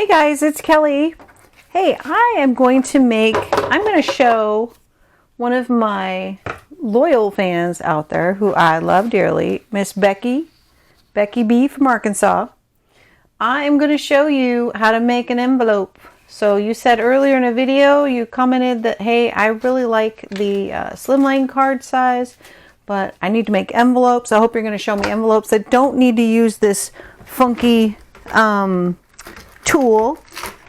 Hey guys, it's Kelly. Hey, I'm going to show one of my loyal fans out there who I love dearly, Miss Becky B from Arkansas. I am going to show you how to make an envelope. So you said earlier in a video, you commented that, hey, I really like the slimline card size, but I need to make envelopes. I hope you're going to show me envelopes that don't need to use this funky tool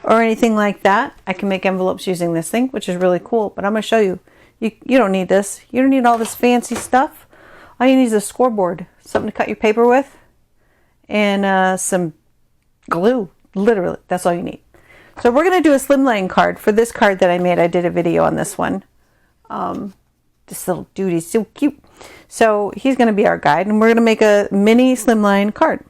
or anything like that. I can make envelopes using this thing, which is really cool, but I'm going to show you. You don't need this. You don't need all this fancy stuff. All you need is a scoreboard, something to cut your paper with, and some glue. Literally, that's all you need. So we're going to do a slimline card. For this card that I made, I did a video on this one. This little dude is so cute. So he's going to be our guide, and we're going to make a mini slimline card.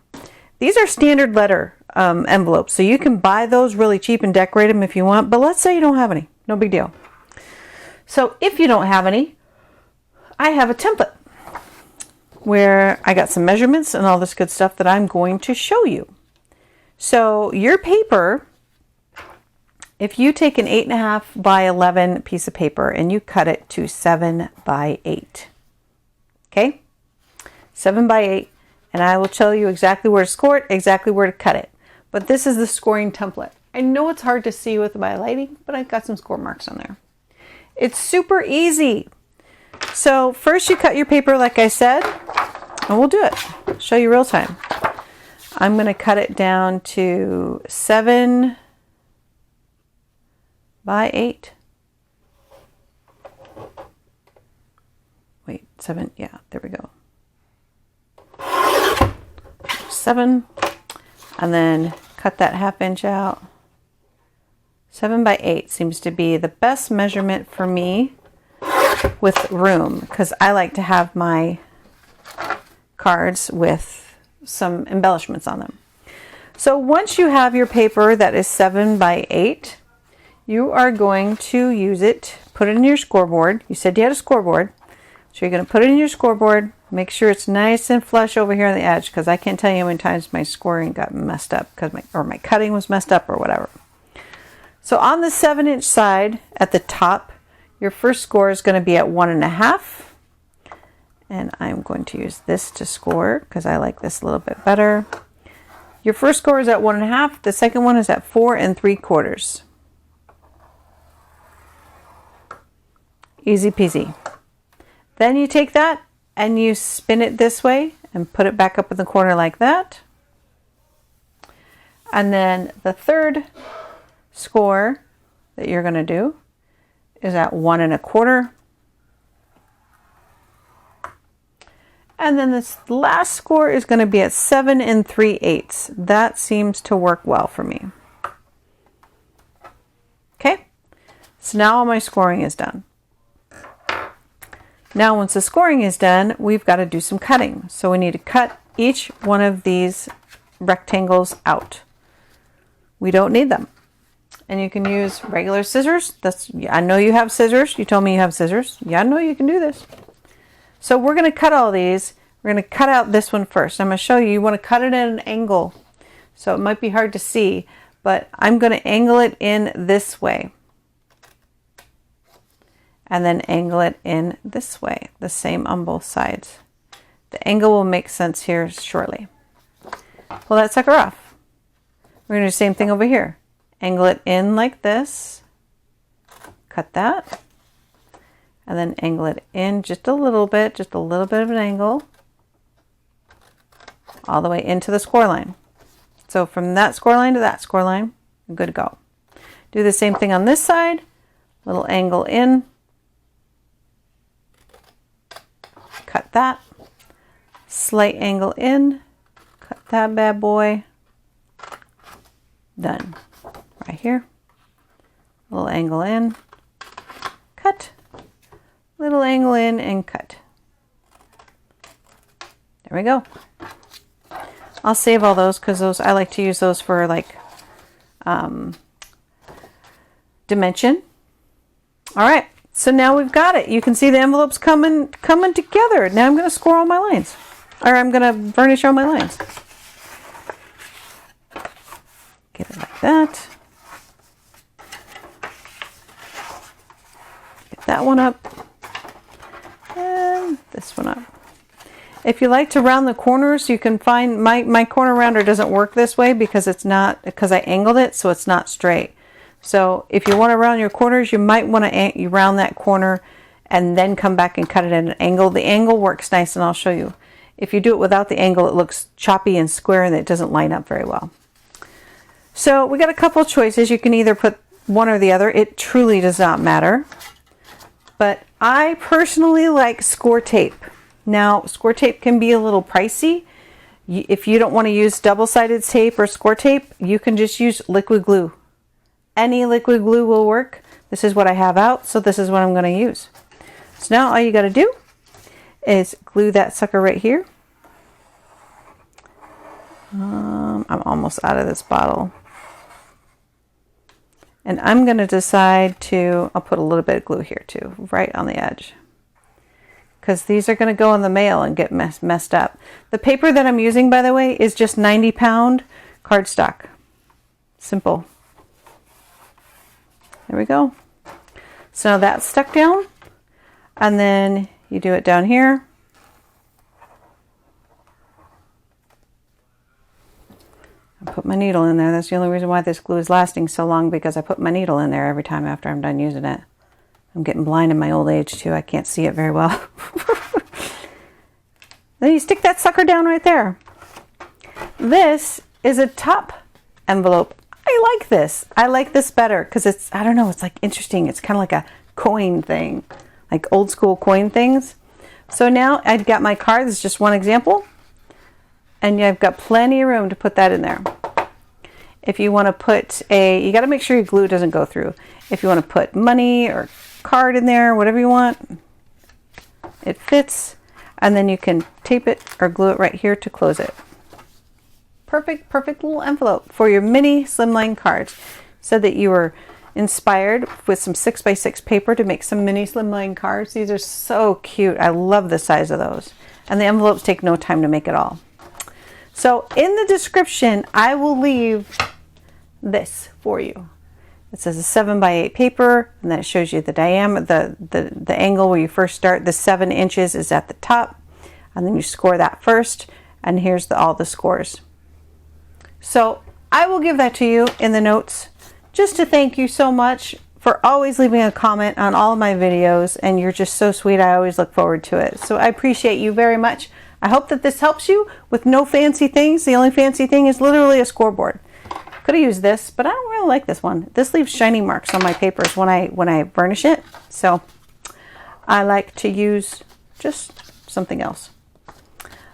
These are standard letter envelopes, so you can buy those really cheap and decorate them if you want, but let's say you don't have any. No big deal. So if you don't have any, I have a template where I got some measurements and all this good stuff that I'm going to show you. So your paper, if you take an 8.5 by 11 piece of paper and you cut it to 7 by 8, okay? 7 by 8, and I will tell you exactly where to score it, exactly where to cut it. But this is the scoring template. I know it's hard to see with my lighting, but I've got some score marks on there. It's super easy. So first you cut your paper like I said, and we'll do it. I'll show you real time. I'm going to cut it down to 7 by 8. Wait, 7, yeah, there we go. 7, and then cut that 1/2 inch out. 7 by 8 seems to be the best measurement for me with room, because I like to have my cards with some embellishments on them. So once you have your paper that is 7 by 8, you are going to use it, put it in your scoreboard. You said you had a scoreboard. So you're going to put it in your scoreboard. Make sure it's nice and flush over here on the edge, because I can't tell you how many times my scoring got messed up because my cutting was messed up or whatever. So on the 7-inch side at the top, your first score is going to be at 1.5. And I'm going to use this to score because I like this a little bit better. Your first score is at 1.5. The second one is at 4 3/4. Easy peasy. Then you take that and you spin it this way and put it back up in the corner like that. And then the third score that you're going to do is at 1 1/4. And then this last score is going to be at 7 3/8. That seems to work well for me. Okay, so now all my scoring is done. Now once the scoring is done, we've got to do some cutting. So we need to cut each one of these rectangles out. We don't need them. And you can use regular scissors. I know you have scissors. You told me you have scissors. Yeah, I know you can do this. So we're going to cut all these. We're going to cut out this one first. I'm going to show you. You want to cut it at an angle. So it might be hard to see, but I'm going to angle it in this way. And then angle it in this way. The same on both sides. The angle will make sense here shortly. Pull that sucker off. We're going to do the same thing over here. Angle it in like this. Cut that. And then angle it in just a little bit of an angle, all the way into the score line. So from that score line to that score line, I'm good to go. Do the same thing on this side, little angle in, cut that, slight angle in, cut that bad boy, done. Right here, little angle in, cut, little angle in and cut. There we go. I'll save all those because I like to use those for like dimension. All right, so now we've got it. You can see the envelopes coming together. Now I'm going to score all my lines, or I'm going to varnish all my lines. Get it like that. Get that one up. And this one up. If you like to round the corners, you can find my corner rounder doesn't work this way because it's not, because I angled it so it's not straight. So if you want to round your corners, you might want to round that corner and then come back and cut it at an angle. The angle works nice, and I'll show you. If you do it without the angle, it looks choppy and square and it doesn't line up very well. So we got a couple choices. You can either put one or the other. It truly does not matter. But I personally like score tape. Now, score tape can be a little pricey. If you don't want to use double-sided tape or score tape, you can just use liquid glue. Any liquid glue will work. This is what I have out, so this is what I'm going to use. So now all you got to do is glue that sucker right here. I'm almost out of this bottle. And I'm going to decide to, I'll put a little bit of glue here too, right on the edge. Because these are going to go in the mail and get messed up. The paper that I'm using, by the way, is just 90-pound cardstock. Simple. There we go. So now that's stuck down. And then you do it down here. I put my needle in there. That's the only reason why this glue is lasting so long, because I put my needle in there every time after I'm done using it. I'm getting blind in my old age too. I can't see it very well. Then you stick that sucker down right there. This is a top envelope. I like this. I like this better because it's, I don't know, it's like interesting. It's kind of like a coin thing, like old school coin things. So now I've got my card. This is just one example. And I've got plenty of room to put that in there. If you want to put you got to make sure your glue doesn't go through. If you want to put money or card in there, whatever you want, it fits. And then you can tape it or glue it right here to close it. Perfect, perfect little envelope for your mini slimline cards. Said that you were inspired with some 6x6 paper to make some mini slimline cards. These are so cute. I love the size of those. And the envelopes take no time to make at all. So in the description, I will leave this for you. It says a 7x8 paper, and then it shows you the diameter, the angle where you first start. The 7 inches is at the top, and then you score that first, and here's all the scores. So I will give that to you in the notes, just to thank you so much for always leaving a comment on all of my videos, and you're just so sweet. I always look forward to it. So I appreciate you very much. I hope that this helps you with no fancy things. The only fancy thing is literally a scoreboard. Could have used this, but I don't really like this one. This leaves shiny marks on my papers when I burnish it. So I like to use just something else.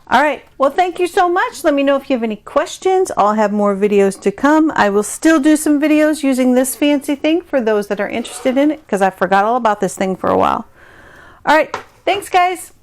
All right. Well, thank you so much. Let me know if you have any questions. I'll have more videos to come. I will still do some videos using this fancy thing for those that are interested in it, because I forgot all about this thing for a while. All right. Thanks, guys.